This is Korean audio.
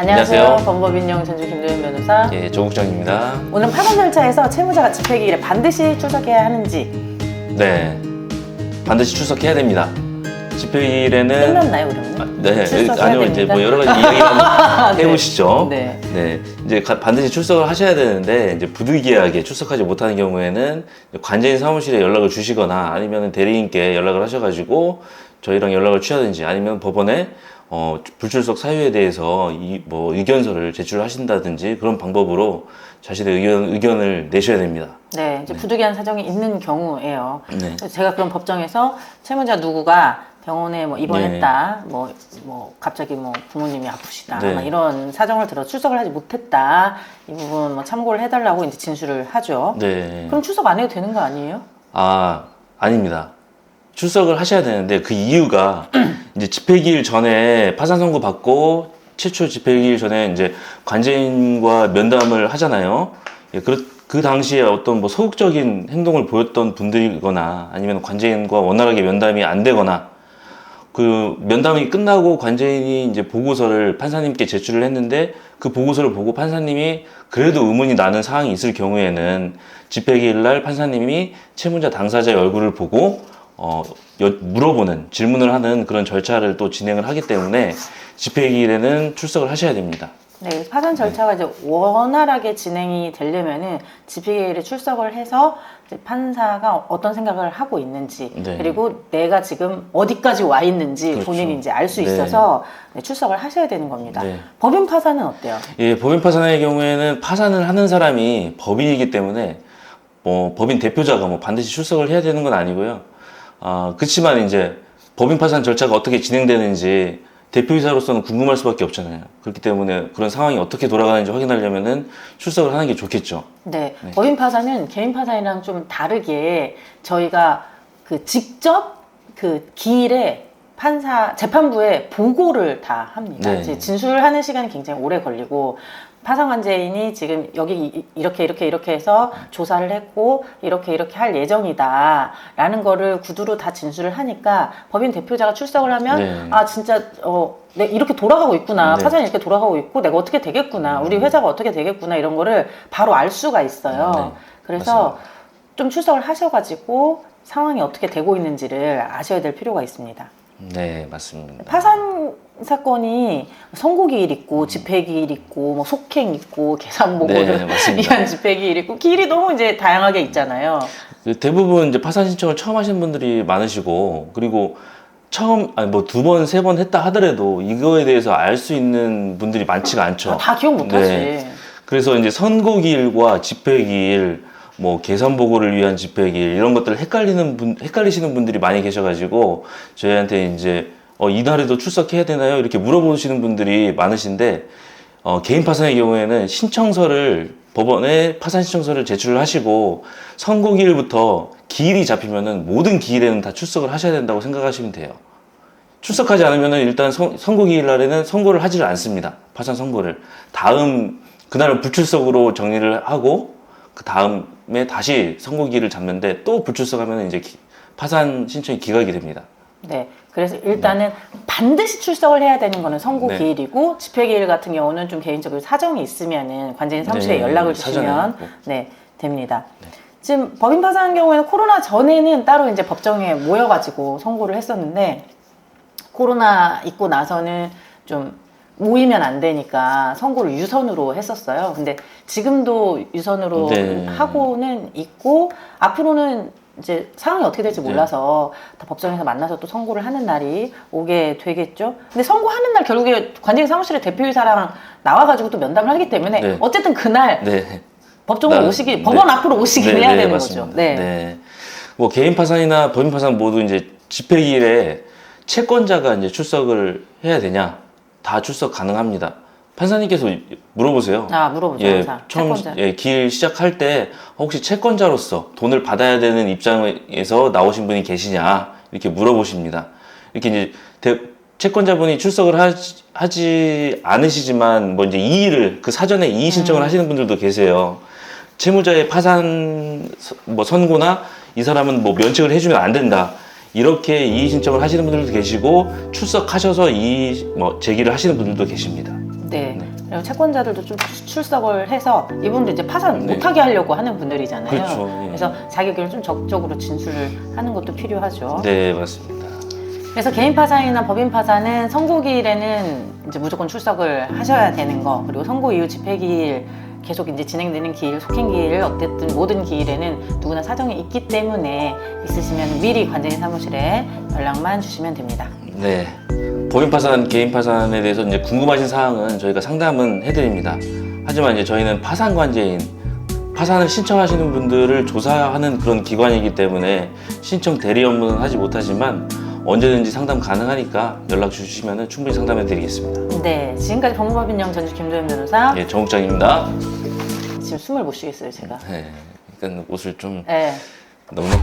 안녕하세요. 법무법인용 전주 김도현 변호사. 예, 조국정입니다. 오늘 파산 절차에서 채무자가 집회기일에 반드시 출석해야 하는지. 네, 반드시 출석해야 됩니다. 집회일에는 끝났나요, 그러면? 네, 출석해야 아니요 됩니다. 이제 뭐 여러 가지 이야기 한번 네. 해보시죠. 네. 네, 이제 반드시 출석을 하셔야 되는데 이제 부득이하게 출석하지 못하는 경우에는 관제인 사무실에 연락을 주시거나 아니면 대리인께 연락을 하셔가지고 저희랑 연락을 취하든지 아니면 법원에 불출석 사유에 대해서 뭐 의견서를 제출하신다든지 그런 방법으로 자신의 의견을 내셔야 됩니다. 네, 이제 부득이한 사정이 있는 경우에요. 네. 제가 그런 법정에서 채무자 누구가 병원에 뭐 입원했다, 뭐 갑자기 뭐 부모님이 아프시다, 네. 막 이런 사정을 들어 출석을 하지 못했다, 이 부분 뭐 참고를 해달라고 이제 진술을 하죠. 네. 그럼 출석 안 해도 되는 거 아니에요? 아닙니다. 출석을 하셔야 되는데 그 이유가 이제 집회기일 전에 파산 선고 받고 최초 집회기일 전에 이제 관제인과 면담을 하잖아요. 예, 그 당시에 어떤 뭐 소극적인 행동을 보였던 분들이거나 아니면 관제인과 원활하게 면담이 안 되거나 그 면담이 끝나고 관제인이 이제 보고서를 판사님께 제출을 했는데 그 보고서를 보고 판사님이 그래도 의문이 나는 사항이 있을 경우에는 집회기일 날 판사님이 채무자 당사자의 얼굴을 보고 물어보는, 질문을 하는 그런 절차를 또 진행을 하기 때문에 집회기일에는 출석을 하셔야 됩니다. 네, 파산 절차가 이제 원활하게 진행이 되려면은 집회기일에 출석을 해서 이제 판사가 어떤 생각을 하고 있는지, 네. 그리고 내가 지금 어디까지 와 있는지 그렇죠. 본인이 이제 알 수 네. 있어서 네, 출석을 하셔야 되는 겁니다. 네. 법인 파산은 어때요? 예, 법인 파산의 경우에는 파산을 하는 사람이 법인이기 때문에 뭐 법인 대표자가 뭐 반드시 출석을 해야 되는 건 아니고요. 그렇지만 이제 법인 파산 절차가 어떻게 진행되는지 대표이사로서는 궁금할 수밖에 없잖아요. 그렇기 때문에 그런 상황이 어떻게 돌아가는지 확인하려면은 출석을 하는 게 좋겠죠. 네, 법인 파산은 개인 파산이랑 좀 다르게 저희가 그 직접 그 기일에 재판부에 보고를 다 합니다. 네. 이제 진술을 하는 시간이 굉장히 오래 걸리고 파산관제인이 지금 여기 이렇게 해서 조사를 했고 이렇게 할 예정이다 라는 거를 구두로 다 진술을 하니까 법인 대표자가 출석을 하면 네. 진짜 내 이렇게 돌아가고 있구나, 네. 파산이 이렇게 돌아가고 있고 내가 어떻게 되겠구나, 우리 회사가 어떻게 되겠구나 이런 거를 바로 알 수가 있어요. 네. 그래서 맞습니다. 좀 출석을 하셔가지고 상황이 어떻게 되고 있는지를 아셔야 될 필요가 있습니다. 네, 맞습니다. 파산 사건이 선고기일 있고 집회기일 있고 뭐 속행 있고 계산보고를 네, 맞습니다. 위한 집회기일 있고 기일이 너무 이제 다양하게 있잖아요. 대부분 이제 파산 신청을 처음 하시는 분들이 많으시고 그리고 뭐 2번, 3번 했다 하더라도 이거에 대해서 알 수 있는 분들이 많지가 않죠. 다 기억 못하지. 네. 그래서 이제 선고기일과 집회기일, 뭐 계산보고를 위한 집회기일 이런 것들을 헷갈리시는 분들이 많이 계셔가지고 저희한테 이제 이날에도 출석해야 되나요? 이렇게 물어보시는 분들이 많으신데 개인 파산의 경우에는 신청서를 법원에 파산 신청서를 제출을 하시고 선고기일부터 기일이 잡히면은 모든 기일에는 다 출석을 하셔야 된다고 생각하시면 돼요. 출석하지 않으면은 일단 선고기일 날에는 선고를 하지를 않습니다. 파산 선고를. 그날은 불출석으로 정리를 하고 그 다음에 다시 선고기일을 잡는데 또 불출석하면 이제 파산 신청이 기각이 됩니다. 네. 그래서 일단은 반드시 출석을 해야 되는 거는 선고기일이고 집회기일 같은 경우는 좀 개인적으로 사정이 있으면은 관제인 사무실에 네, 연락을 사전에 주시면 뭐. 네, 됩니다. 지금 법인 파산한 경우에는 코로나 전에는 따로 이제 법정에 모여가지고 선고를 했었는데 코로나 있고 나서는 좀 모이면 안 되니까 선고를 유선으로 했었어요. 근데 지금도 유선으로 네. 하고는 있고 앞으로는 이제 상황이 어떻게 될지 몰라서 다 법정에서 만나서 또 선고를 하는 날이 오게 되겠죠. 근데 선고하는 날 결국에 관제인 사무실에 대표이사랑 나와가지고 또 면담을 하기 때문에 네. 어쨌든 그날 네. 법정으로 법원 앞으로 오시긴 해야 되는 맞습니다. 거죠. 네. 네. 뭐 개인 파산이나 법인 파산 모두 이제 집회기일에 채권자가 이제 출석을 해야 되냐? 다 출석 가능합니다. 판사님께서 물어보세요. 물어보죠. 예, 항상. 처음 채권자. 길 시작할 때 혹시 채권자로서 돈을 받아야 되는 입장에서 나오신 분이 계시냐 이렇게 물어보십니다. 이렇게 이제 채권자분이 출석을 하지 않으시지만 뭐 이제 이의를 사전에 이의 신청을 하시는 분들도 계세요. 채무자의 파산 뭐 선고나 이 사람은 뭐 면책을 해주면 안 된다. 이렇게 이의 신청을 하시는 분들도 계시고 출석하셔서 이의 제기를 하시는 분들도 계십니다. 네. 그리고 채권자들도 좀 출석을 해서 이분도 이제 파산 네. 못하게 하려고 하는 분들이잖아요. 그렇죠. 예. 그래서 자기 의견을 좀 적극적으로 진술을 하는 것도 필요하죠. 네, 맞습니다. 그래서 개인 파산이나 법인 파산은 선고기일에는 이제 무조건 출석을 하셔야 되는 거, 그리고 선고 이후 집행기일 계속 이제 진행되는 기일, 속행기일, 어쨌든 모든 기일에는 누구나 사정이 있기 때문에 있으시면 미리 관제인 사무실에 연락만 주시면 됩니다. 네. 법인 파산, 개인 파산에 대해서 이제 궁금하신 사항은 저희가 상담은 해드립니다. 하지만 이제 저희는 파산 관제인, 파산을 신청하시는 분들을 조사하는 그런 기관이기 때문에 신청 대리 업무는 하지 못하지만 언제든지 상담 가능하니까 연락 주시면 충분히 상담해 드리겠습니다. 네, 지금까지 법무법인영 전주 김도현 변호사. 예, 정욱장입니다. 지금 숨을 못 쉬겠어요, 제가. 네. 일단 옷을 좀 네. 넉넉하게